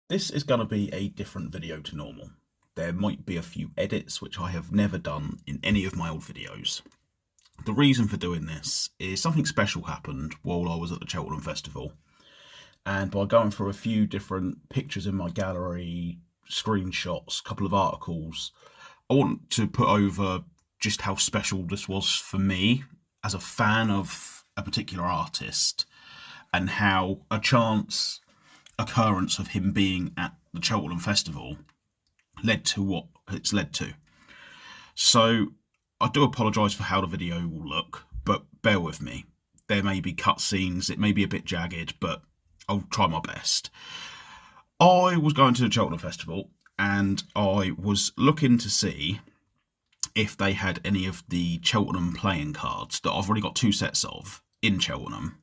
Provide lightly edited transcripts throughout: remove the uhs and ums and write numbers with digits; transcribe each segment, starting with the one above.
This is going to be a different video to normal. There might be a few edits which I have never done in any of my old videos. The reason for doing this is something special happened while I was at the Cheltenham Festival, and by going through a few different pictures in my gallery, screenshots, a couple of articles, I want to put over just how special this was for me as a fan of a particular artist, and how a chance occurrence of him being at the Cheltenham Festival led to what it's led to. So I do apologise for how the video will look, but bear with me. There may be cutscenes, it may be a bit jagged, but I'll try my best. I was going to the Cheltenham Festival and I was looking to see if they had any of the Cheltenham playing cards that I've already got 2 sets of in Cheltenham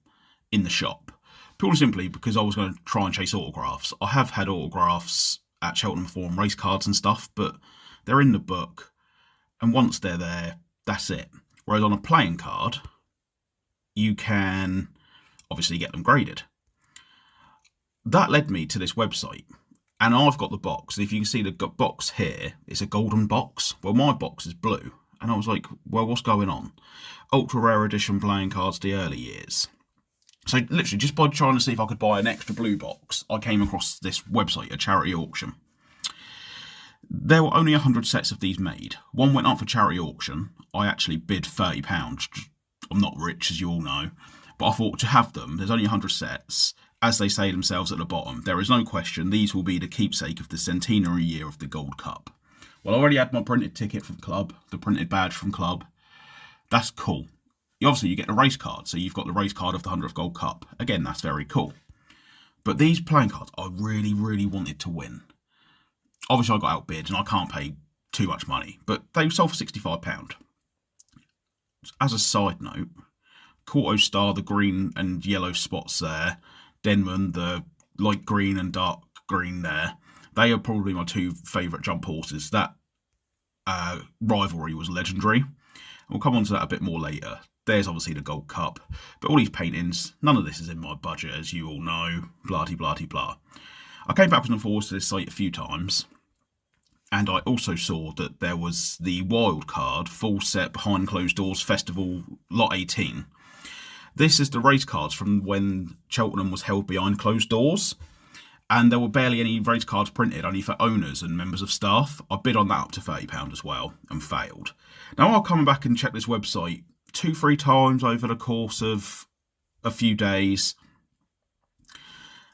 in the shop. Purely simply because I was going to try and chase autographs. I have had autographs at Cheltenham Forum race cards and stuff, but they're in the book, and once they're there, that's it. Whereas on a playing card, you can obviously get them graded. That led me to this website, and I've got the box. If you can see the box here, it's a golden box. Well, my box is blue, and I was like, well, what's going on? Ultra rare edition playing cards, the early years. So literally, just by trying to see if I could buy an extra blue box, I came across this website, a charity auction. There were only 100 sets of these made. One went up for charity auction. I actually bid £30. I'm not rich, as you all know, but I thought to have them, there's only 100 sets. As they say themselves at the bottom, there is no question these will be the keepsake of the centenary year of the Gold Cup. Well, I already had my printed ticket from club, the printed badge from club. That's cool. Obviously, you get the race card, so you've got the race card of the 100th Gold Cup. Again, that's very cool. But these playing cards, I really, really wanted to win. Obviously, I got outbid, and I can't pay too much money, but they sold for £65. As a side note, Corto Star, the green and yellow spots there, Denman, the light green and dark green there, they are probably my 2 favourite jump horses. That rivalry was legendary. We'll come on to that a bit more later. There's obviously the Gold Cup, but all these paintings, none of this is in my budget, as you all know, blah-de-blah-de-blah. I came backwards and forwards to this site a few times, and I also saw that there was the wild card full set behind closed doors festival lot 18. This is the race cards from when Cheltenham was held behind closed doors, and there were barely any race cards printed, only for owners and members of staff. I bid on that up to £30 as well, and failed. Now I'll come back and check this website 2-3 times over the course of a few days.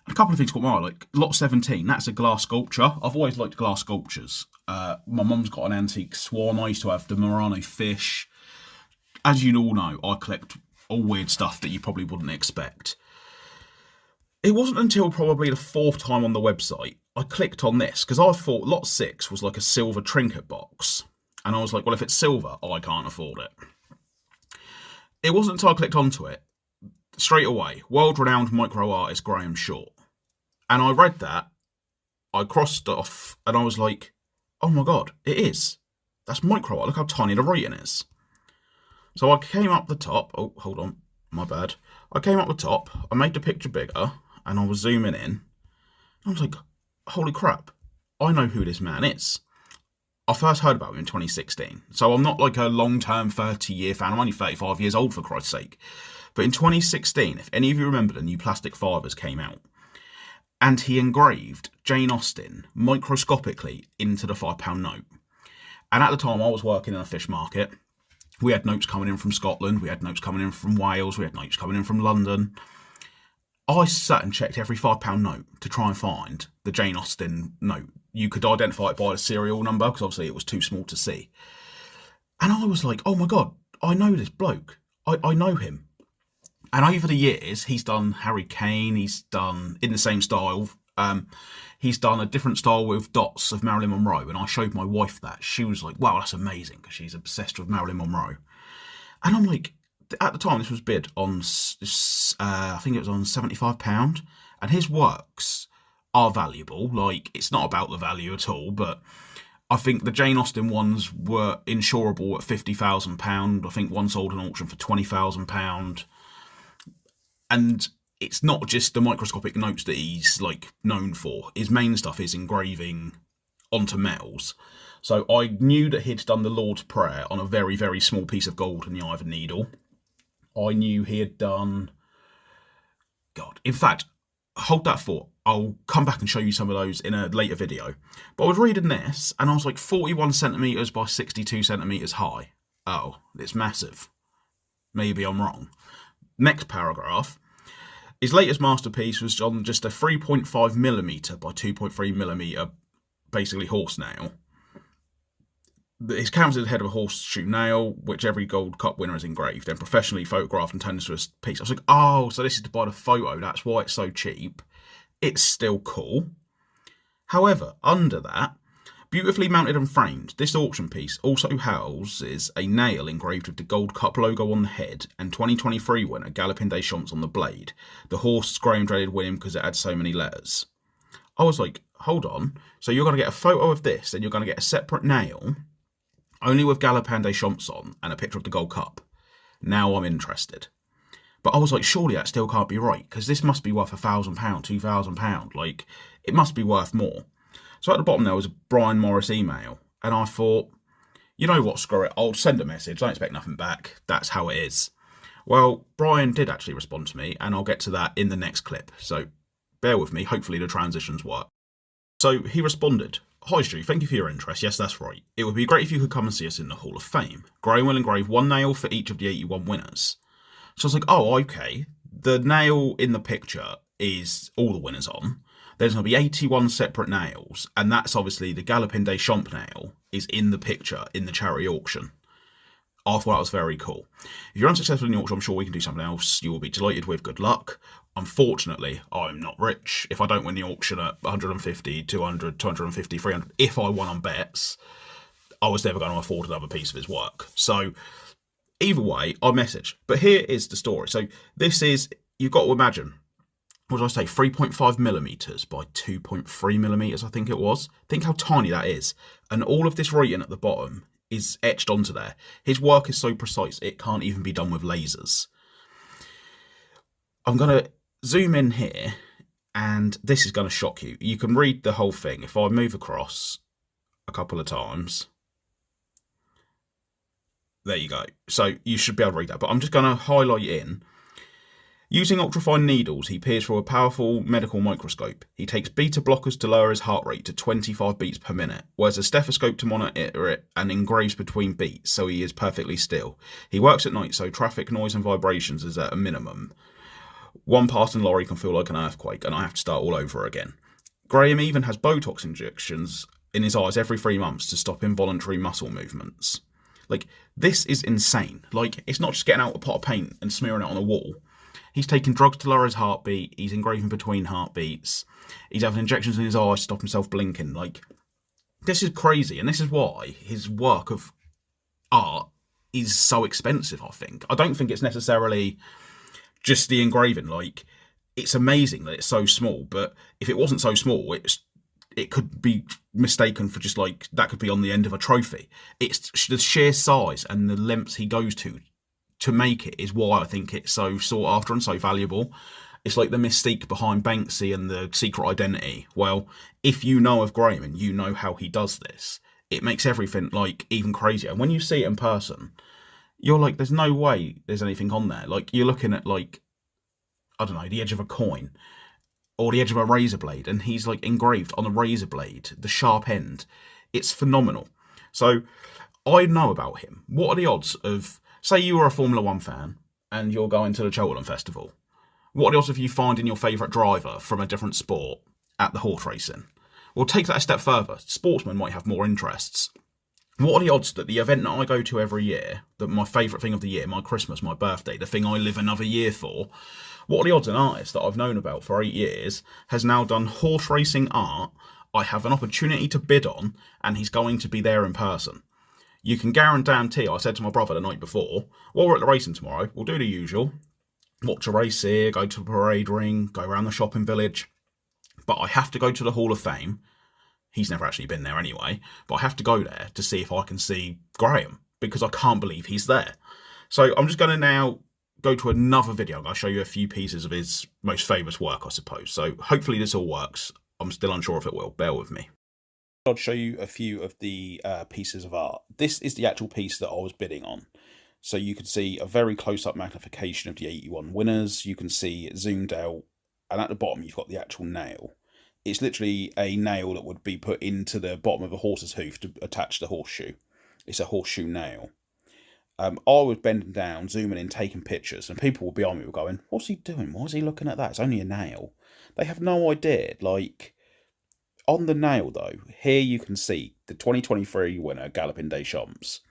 A couple of things caught my eye, like lot 17, that's a glass sculpture. I've always liked glass sculptures. My mum's got an antique swan. I used to have the Murano fish. As you all know, I collect all weird stuff that you probably wouldn't expect. It wasn't until probably the 4th time on the website I clicked on this, because I thought lot 6 was like a silver trinket box. And I was like, well, if it's silver, I can't afford it. It wasn't until I clicked onto it, straight away, world-renowned micro artist Graham Short. And I read that, I crossed off, and I was like, oh my god, it is. That's micro art, look how tiny the writing is. So I came up the top, oh, hold on, my bad. I came up the top, I made the picture bigger, and I was zooming in. And I was like, holy crap, I know who this man is. I first heard about him in 2016, so I'm not like a long-term 30-year fan. I'm only 35 years old, for Christ's sake. But in 2016, if any of you remember, the new plastic fibres came out, and he engraved Jane Austen microscopically into the £5 note. And at the time, I was working in a fish market. We had notes coming in from Scotland, we had notes coming in from Wales, we had notes coming in from London. I sat and checked every £5 note to try and find the Jane Austen note. You could identify it by the serial number, because obviously it was too small to see. And I was like, oh my god, I know this bloke. I know him. And over the years, he's done Harry Kane, he's done, in the same style, he's done a different style with dots of Marilyn Monroe. And I showed my wife that. She was like, wow, that's amazing, because she's obsessed with Marilyn Monroe. And I'm like, at the time, this was bid on, I think it was on £75, and his works are valuable. Like, it's not about the value at all, but I think the Jane Austen ones were insurable at £50,000. I think one sold an auction for £20,000. And it's not just the microscopic notes that he's like known for. His main stuff is engraving onto metals. So I knew that he'd done the Lord's Prayer on a very, very small piece of gold in the eye of a needle. I knew he had done... God, in fact, hold that thought. I'll come back and show you some of those in a later video. But I was reading this, and I was like 41 centimetres by 62 centimetres high. Oh, it's massive. Maybe I'm wrong. Next paragraph. His latest masterpiece was on just a 3.5mm by 2.3mm, basically horse nail. His canvas is the head of a horseshoe nail, which every Gold Cup winner has engraved, then professionally photographed and turned into a piece. I was like, oh, so this is to buy the photo, that's why it's so cheap. It's still cool. However, under that, beautifully mounted and framed, this auction piece also houses a nail engraved with the Gold Cup logo on the head and 2023 winner Galloping des Champs on the blade. The horse Graham dreaded winning because it had so many letters. I was like, hold on, so you're going to get a photo of this, then you're going to get a separate nail, only with Galloping des Champs on, and a picture of the Gold Cup. Now I'm interested. But I was like, surely that still can't be right, because this must be worth £1,000, £2,000. Like, it must be worth more. So at the bottom there was a Brian Morris email, and I thought, you know what, screw it, I'll send a message, don't expect nothing back, that's how it is. Well, Brian did actually respond to me, and I'll get to that in the next clip, so bear with me, hopefully the transitions work. So he responded, "Hi Stu, thank you for your interest, yes that's right. It would be great if you could come and see us in the Hall of Fame. Graham will engrave one nail for each of the 81 winners." So I was like, oh, okay, the nail in the picture is all the winners on. There's going to be 81 separate nails, and that's obviously the Galloping des Champs nail is in the picture in the charity auction. I thought that was very cool. If you're unsuccessful in the auction, I'm sure we can do something else you will be delighted with. Good luck. Unfortunately, I'm not rich. If I don't win the auction at 150, 200, 250, 300, if I won on bets, I was never going to afford another piece of his work. So either way, I message. But here is the story. So this is, you've got to imagine, what did I say, 3.5mm by 2.3mm, I think it was. Think how tiny that is. And all of this writing at the bottom is etched onto there. His work is so precise, it can't even be done with lasers. I'm going to zoom in here, and this is going to shock you. You can read the whole thing. If I move across a couple of times, there you go. So you should be able to read that, but I'm just going to highlight in. Using ultrafine needles, he peers through a powerful medical microscope. He takes beta blockers to lower his heart rate to 25 beats per minute, wears a stethoscope to monitor it, and engraves between beats, so he is perfectly still. He works at night, so traffic noise and vibrations is at a minimum. One passing lorry can feel like an earthquake, and I have to start all over again. Graham even has Botox injections in his eyes every 3 months to stop involuntary muscle movements. Like, this is insane. Like, it's not just getting out a pot of paint and smearing it on a wall. He's taking drugs to lower his heartbeat. He's engraving between heartbeats. He's having injections in his eyes to stop himself blinking. Like, this is crazy. And this is why his work of art is so expensive, I think. I don't think it's necessarily just the engraving. Like, it's amazing that it's so small. But if it wasn't so small, it could be mistaken for just like, that could be on the end of a trophy. It's the sheer size and the lengths he goes to make it is why I think it's so sought after and so valuable. It's like the mystique behind Banksy and the secret identity. Well, if you know of Graham and you know how he does this, it makes everything like even crazier. And when you see it in person, you're like, there's no way there's anything on there. Like, you're looking at like, I don't know, the edge of a coin or the edge of a razor blade, and he's like engraved on a razor blade, the sharp end. It's phenomenal. So I know about him. What are the odds of, say you were a Formula 1 fan and you're going to the Cheltenham Festival. What are the odds of you finding your favourite driver from a different sport at the horse racing? Well, take that a step further. Sportsmen might have more interests. What are the odds that the event that I go to every year, that my favourite thing of the year, my Christmas, my birthday, the thing I live another year for, what are the odds an artist that I've known about for 8 years has now done horse racing art, I have an opportunity to bid on, and he's going to be there in person? You can guarantee, I said to my brother the night before, well, we're at the racing tomorrow, we'll do the usual. Watch a race here, go to the parade ring, go around the shopping village. But I have to go to the Hall of Fame. He's never actually been there anyway. But I have to go there to see if I can see Graham, because I can't believe he's there. So I'm just going to now go to another video. I'll show you a few pieces of his most famous work, I suppose. So hopefully this all works. I'm still unsure if it will. Bear with me. I'll show you a few of the pieces of art. This is the actual piece that I was bidding on. So you can see a very close-up magnification of the 81 winners. You can see it zoomed out, and at the bottom you've got the actual nail. It's literally a nail that would be put into the bottom of a horse's hoof to attach the horseshoe. It's a horseshoe nail. I was bending down, zooming in, taking pictures, and people behind me were going, "What's he doing? Why is he looking at that? It's only a nail." They have no idea. Like, on the nail, though, here you can see the 2023 winner, Galloping Des Champs.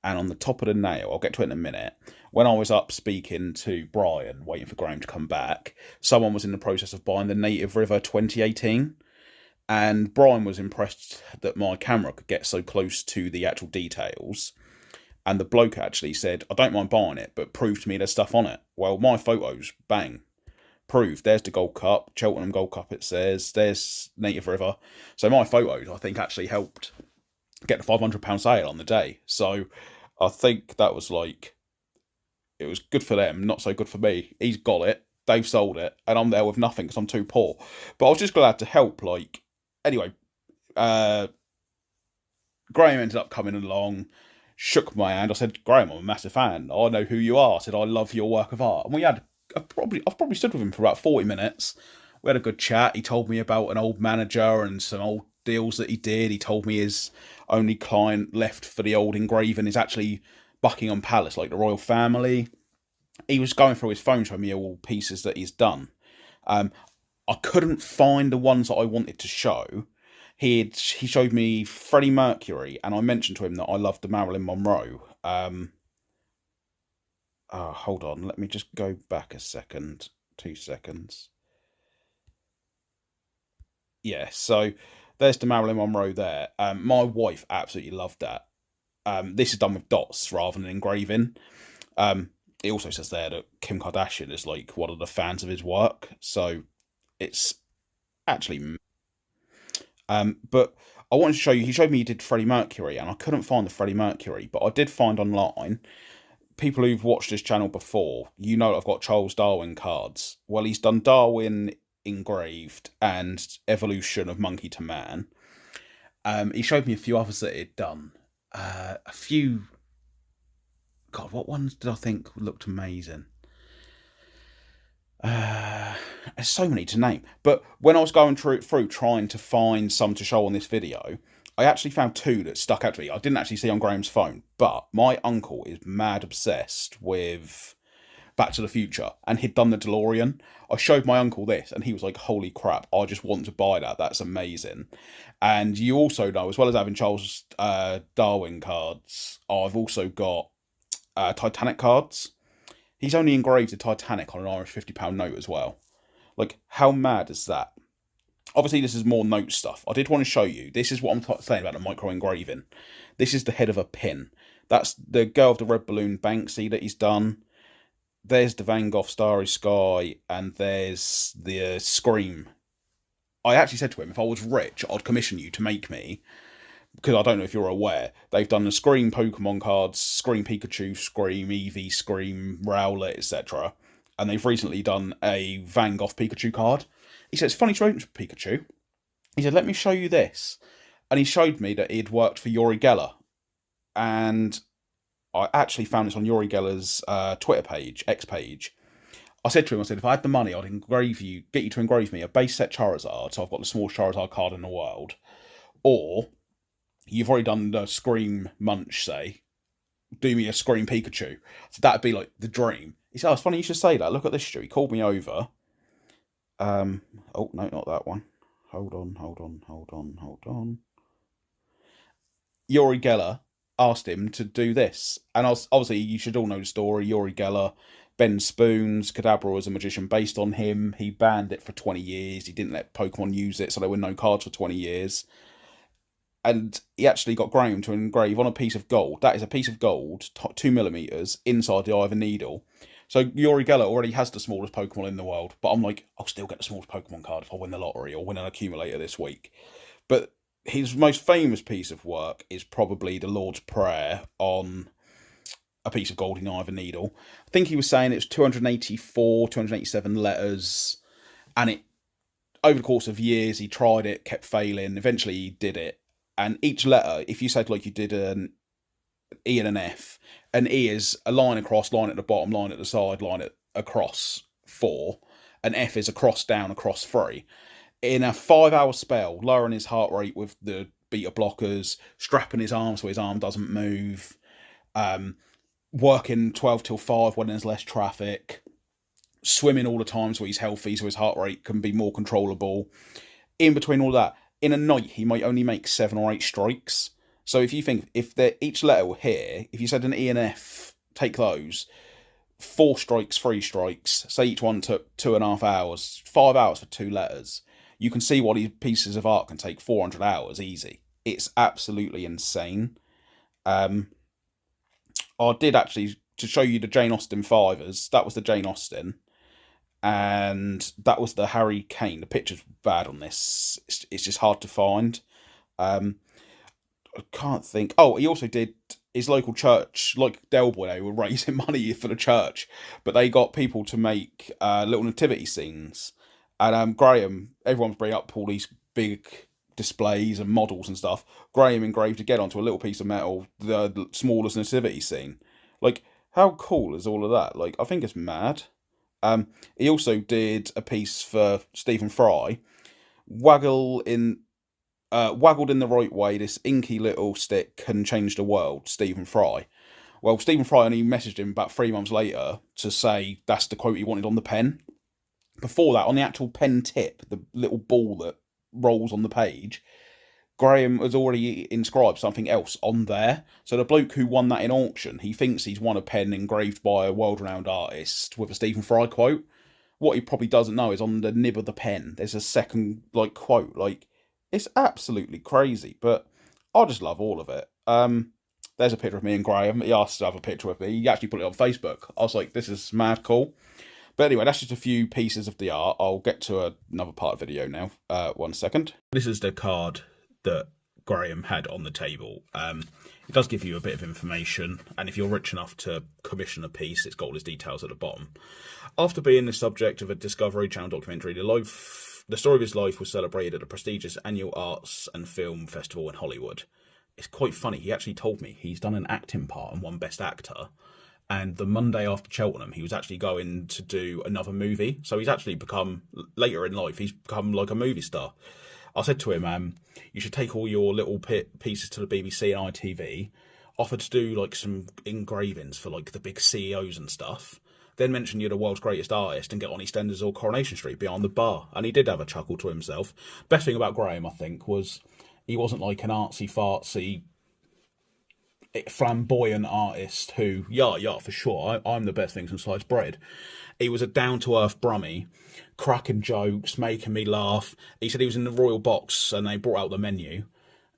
And on the top of the nail, I'll get to it in a minute, when I was up speaking to Brian, waiting for Graham to come back, someone was in the process of buying the Native River 2018. And Brian was impressed that my camera could get so close to the actual details. And the bloke actually said, "I don't mind buying it, but prove to me there's stuff on it." Well, my photos, bang, proved. There's the Gold Cup, Cheltenham Gold Cup it says, there's Native River. So my photos, I think, actually helped get the £500 sale on the day. So I think that was like, it was good for them, not so good for me. He's got it, they've sold it, and I'm there with nothing because I'm too poor. But I was just glad to help. Like, anyway, Graham ended up coming along, shook my hand. I said, "Graham, I'm a massive fan. I know who you are." I said, "I love your work of art." And we had I've probably stood with him for about 40 minutes. We had a good chat. He told me about an old manager and some old deals that he did. He told me his only client left for the old engraving is actually Buckingham Palace, like the royal family. He was going through his phone showing me all pieces that he's done. I couldn't find the ones that I wanted to show. He showed me Freddie Mercury, and I mentioned to him that I loved the Marilyn Monroe. Hold on, let me just go back a second. 2 seconds. Yeah, so there's the Marilyn Monroe there. My wife absolutely loved that. This is done with dots rather than engraving. It also says there that Kim Kardashian is like one of the fans of his work, so it's actually. But I wanted to show you. He showed me he did Freddie Mercury, and I couldn't find the Freddie Mercury, but I did find online. People who've watched this channel before, you know I've got Charles Darwin cards. Well, he's done Darwin engraved and Evolution of Monkey to Man. He showed me a few others that he'd done. A few. God, what ones did I think looked amazing? There's so many to name. But when I was going through trying to find some to show on this video, I actually found 2 that stuck out to me. I didn't actually see on Graham's phone, but my uncle is mad obsessed with Back to the Future, and he'd done the DeLorean. I showed my uncle this, and he was like, "Holy crap, I just want to buy that. That's amazing." And you also know, as well as having Charles Darwin cards, I've also got Titanic cards. He's only engraved the Titanic on an Irish £50 note as well. Like, how mad is that? Obviously, this is more note stuff. I did want to show you. This is what I'm saying about the micro engraving. This is the head of a pin. That's the Girl of the Red Balloon Banksy that he's done. There's the Van Gogh Starry Sky, and there's the Scream. I actually said to him, if I was rich, I'd commission you to make me, because I don't know if you're aware, they've done the Scream Pokemon cards, Scream Pikachu, Scream Eevee, Scream Rowlet, etc. And they've recently done a Van Gogh Pikachu card. He said, "It's funny to mention Pikachu." He said, "Let me show you this." And he showed me that he'd worked for Uri Geller. And I actually found this on Uri Geller's Twitter page, X page. I said to him, if I had the money, I'd get you to engrave me a base set Charizard, so I've got the smallest Charizard card in the world. Or, you've already done the Scream Munch, say, do me a Scream Pikachu. So that'd be like the dream. He said, "Oh, it's funny you should say that. Look at this, Stu." He called me over. Oh, no, not that one. Hold on. Uri Geller asked him to do this. And obviously, you should all know the story. Uri Geller, Ben Spoons, Kadabra was a magician based on him. He banned it for 20 years. He didn't let Pokemon use it, so there were no cards for 20 years. And he actually got Graham to engrave on a piece of gold. That is a piece of gold, 2mm, inside the eye of a needle. So Uri Geller already has the smallest Pokemon in the world. But I'm like, I'll still get the smallest Pokemon card if I win the lottery or win an accumulator this week. But his most famous piece of work is probably the Lord's Prayer on a piece of gold in the eye of a needle. I think he was saying it was 284, 287 letters, and it over the course of years he tried it, kept failing. Eventually he did it, and each letter, if you said like you did an E and an F, an E is a line across, line at the bottom, line at the side, line at across 4. An F is across, down, across 3. In a 5-hour spell, lowering his heart rate with the beta blockers, strapping his arm so his arm doesn't move, working 12 till 5 when there's less traffic, swimming all the time so he's healthy, so his heart rate can be more controllable. In between all that, in a night, he might only make 7 or 8 strikes. So if you think, if each letter were here, if you said an E and F, take those, 4 strikes, 3 strikes, say each one took 2.5 hours, 5 hours for 2 letters, you can see what these pieces of art can take 400 hours easy. It's absolutely insane. I did actually, to show you the Jane Austen fivers, that was the Jane Austen, and that was the Harry Kane. The picture's bad on this. It's just hard to find. I can't think. Oh, he also did his local church, like Del Boy. They were raising money for the church, but they got people to make little nativity scenes. And Graham, everyone's bringing up all these big displays and models and stuff. Graham engraved again onto a little piece of metal the smallest nativity scene. Like, how cool is all of that? Like, I think it's mad. He also did a piece for Stephen Fry, waggled in the right way. This inky little stick can change the world. Stephen Fry. Well, Stephen Fry only messaged him about 3 months later to say that's the quote he wanted on the pen. Before that, on the actual pen tip, the little ball that rolls on the page, Graham has already inscribed something else on there. So the bloke who won that in auction, he thinks he's won a pen engraved by a world-renowned artist with a Stephen Fry quote. What he probably doesn't know is on the nib of the pen, there's a second quote. It's absolutely crazy, but I just love all of it. There's a picture of me and Graham. He asked to have a picture of me. He actually put it on Facebook. I was like, this is mad cool. But anyway, that's just a few pieces of the art. I'll get to another part of the video now. 1 second. This is the card that Graham had on the table. It does give you a bit of information, and if you're rich enough to commission a piece, it's got all his details at the bottom. After being the subject of a Discovery Channel documentary, the story of his life was celebrated at the prestigious annual Arts and Film Festival in Hollywood. It's quite funny. He actually told me he's done an acting part and won Best Actor. And the Monday after Cheltenham, he was actually going to do another movie. So he's actually become, later in life, he's become like a movie star. I said to him, you should take all your little pieces to the BBC and ITV, offer to do some engravings for the big CEOs and stuff, then mention you're the world's greatest artist and get on EastEnders or Coronation Street behind the bar. And he did have a chuckle to himself. Best thing about Graham, I think, was he wasn't like an artsy-fartsy, flamboyant artist who, yeah, for sure, I'm the best thing since sliced bread. He was a down-to-earth brummie, cracking jokes, making me laugh. He said he was in the Royal Box and they brought out the menu.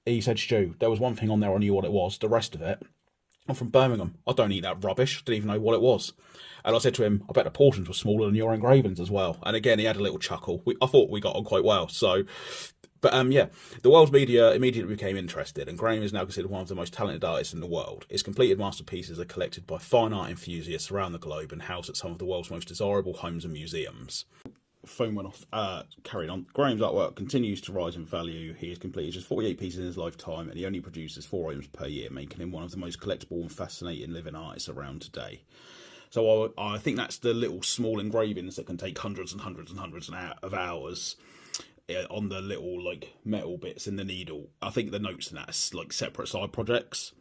He said, Stu, there was one thing on there I knew what it was. The rest of it, I'm from Birmingham. I don't eat that rubbish. Didn't even know what it was. And I said to him, I bet the portions were smaller than your engravings as well. And again, he had a little chuckle. I thought we got on quite well. But the world's media immediately became interested, and Graham is now considered one of the most talented artists in the world. His completed masterpieces are collected by fine art enthusiasts around the globe and housed at some of the world's most desirable homes and museums. Phone went off. Carrying on. Graham's artwork continues to rise in value. He has completed just 48 pieces in his lifetime, and he only produces 4 items per year, making him one of the most collectible and fascinating living artists around today. So I think that's the little small engravings that can take hundreds and hundreds and hundreds of hours on the little metal bits in the needle. I think the notes in that are separate side projects.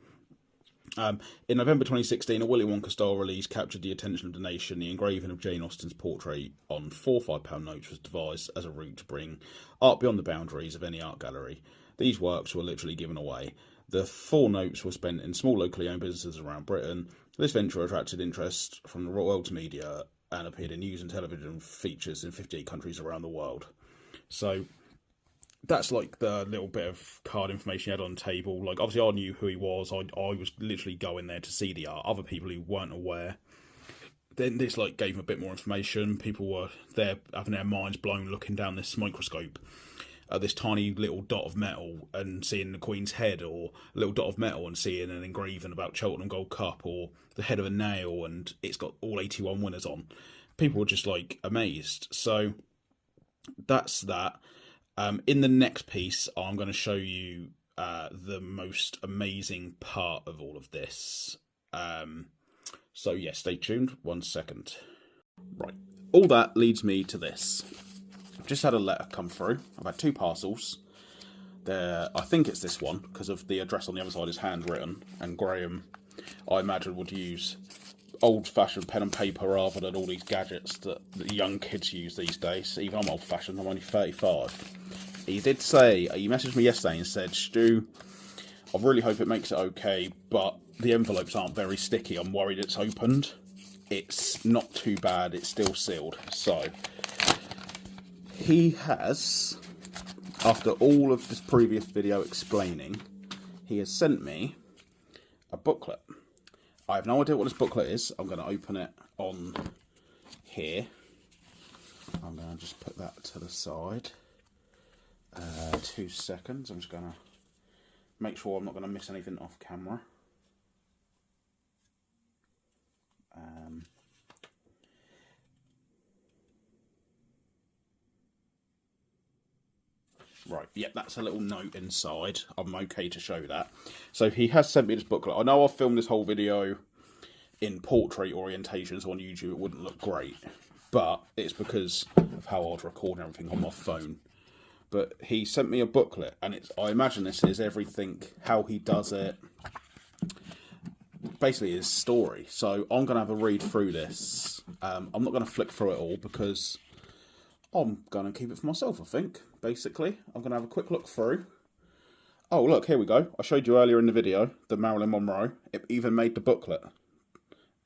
In November 2016, a Willy Wonka style release captured the attention of the nation. The engraving of Jane Austen's portrait on 4 £5 notes was devised as a route to bring art beyond the boundaries of any art gallery. These works were literally given away. The 4 notes were spent in small locally owned businesses around Britain. This venture attracted interest from the world's media and appeared in news and television features in 58 countries around the world. So that's the little bit of card information he had on the table. Obviously I knew who he was. I was literally going there to see the art. Other people who weren't aware. Then this gave him a bit more information. People were there having their minds blown looking down this microscope. this tiny little dot of metal and seeing the Queen's head, or a little dot of metal and seeing an engraving about Cheltenham Gold Cup, or the head of a nail and it's got all 81 winners on. People were just like amazed. So that's that. In the next piece, I'm going to show you the most amazing part of all of this. So yeah, stay tuned. 1 second. Right, all that leads me to this. I've just had a letter come through. I've had 2 parcels. I think it's this one, because of the address on the other side is handwritten, and Graham, I imagine, would use old-fashioned pen and paper rather than all these gadgets that the young kids use these days. Even I'm old-fashioned, I'm only 35. He did say, he messaged me yesterday and said, Stu, I really hope it makes it okay, but the envelopes aren't very sticky. I'm worried it's opened. It's not too bad, it's still sealed. So, he has, after all of this previous video explaining, he has sent me a booklet. I have no idea what this booklet is. I'm going to open it on here. I'm going to just put that to the side. 2 seconds. I'm just going to make sure I'm not going to miss anything off camera. Right, yeah, that's a little note inside. I'm okay to show that. So he has sent me this booklet. I know I've filmed this whole video in portrait orientations on YouTube. It wouldn't look great, but it's because of how I'd record everything on my phone. But he sent me a booklet, and I imagine this is everything, how he does it, basically his story. So I'm going to have a read through this. I'm not going to flick through it all because I'm going to keep it for myself, I think, basically. I'm going to have a quick look through. Oh, look, here we go. I showed you earlier in the video, the Marilyn Monroe. It even made the booklet.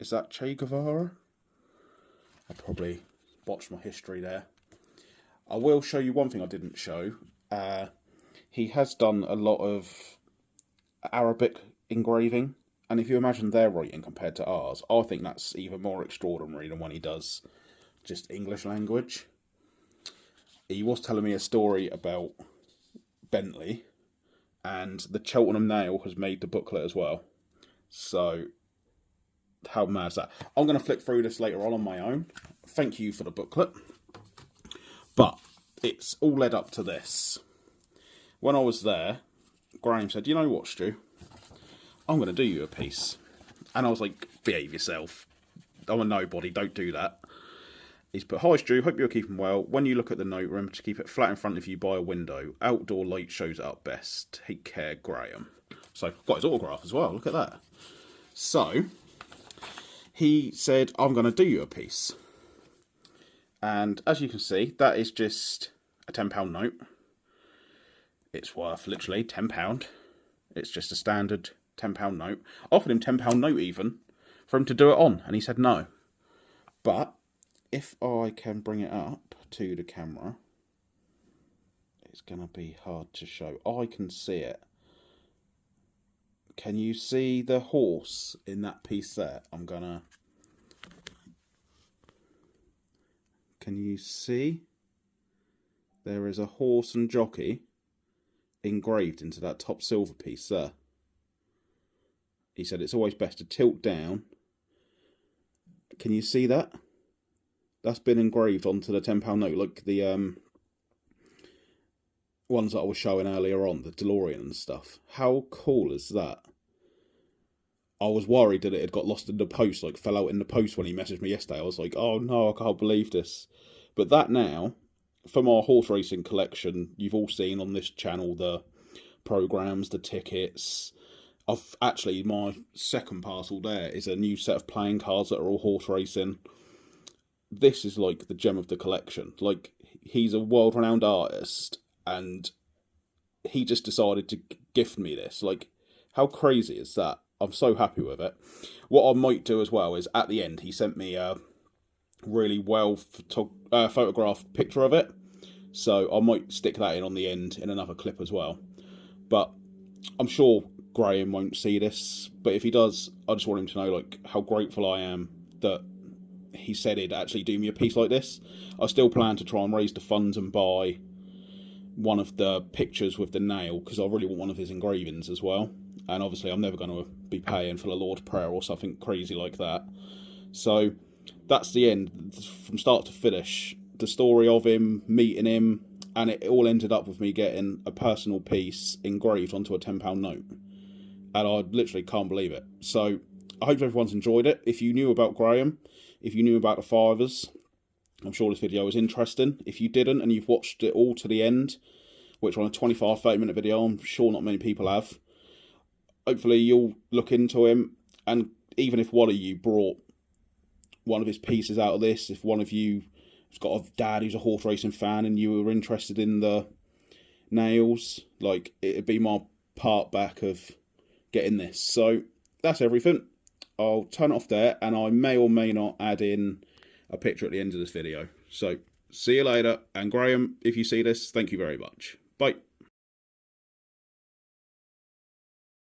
Is that Che Guevara? I probably botched my history there. I will show you one thing I didn't show. He has done a lot of Arabic engraving. And if you imagine their writing compared to ours, I think that's even more extraordinary than when he does just English language. He was telling me a story about Bentley, and the Cheltenham nail has made the booklet as well. So, how mad is that? I'm going to flick through this later on my own. Thank you for the booklet. But it's all led up to this. When I was there, Graham said, you know what, Stu? I'm going to do you a piece. And I was like, behave yourself. I'm a nobody, don't do that. He's put, hi Stu, hope you're keeping well. When you look at the note, remember to keep it flat in front of you by a window. Outdoor light shows it up best. Take care, Graham. So, got his autograph as well, look at that. So, he said, I'm going to do you a piece. And as you can see, that is just a £10 note. It's worth literally £10. It's just a standard £10 note. I offered him £10 note even for him to do it on, and he said no. But if I can bring it up to the camera, it's going to be hard to show. I can see it. Can you see the horse in that piece there? Can you see? There is a horse and jockey engraved into that top silver piece there. He said it's always best to tilt down. Can you see that? That's been engraved onto the £10 note, like the ones that I was showing earlier on, the DeLorean and stuff. How cool is that? I was worried that it had got lost in the post, like fell out in the post when he messaged me yesterday. I was like, oh no, I can't believe this. But that now, from our horse racing collection, you've all seen on this channel the programmes, the tickets. My second parcel there is a new set of playing cards that are all horse racing. This is like the gem of the collection. Like, he's a world-renowned artist, and he just decided to gift me this. Like, how crazy is that? I'm so happy with it. What I might do as well is, at the end, he sent me a really well photographed picture of it. So I might stick that in on the end in another clip as well. But I'm sure Graham won't see this. But if he does, I just want him to know like how grateful I am that he said he'd actually do me a piece like this. I still plan to try and raise the funds and buy one of the pictures with the nail, because I really want one of his engravings as well. And obviously I'm never going to be paying for the Lord's Prayer or something crazy like that. So that's the end, from start to finish. The story of him, meeting him, and it all ended up with me getting a personal piece engraved onto a £10 note. And I literally can't believe it. So I hope everyone's enjoyed it. If you knew about Graham, if you knew about the Fivers, I'm sure this video was interesting. If you didn't and you've watched it all to the end, which on a 25-30 minute video, I'm sure not many people have, hopefully you'll look into him. And even if one of you brought one of his pieces out of this, if one of you has got a dad who's a horse racing fan and you were interested in the nails, like, it'd be my part back of getting this. So that's everything. I'll turn it off there, and I may or may not add in a picture at the end of this video. So see you later, and Graham, if you see this, thank you very much. Bye.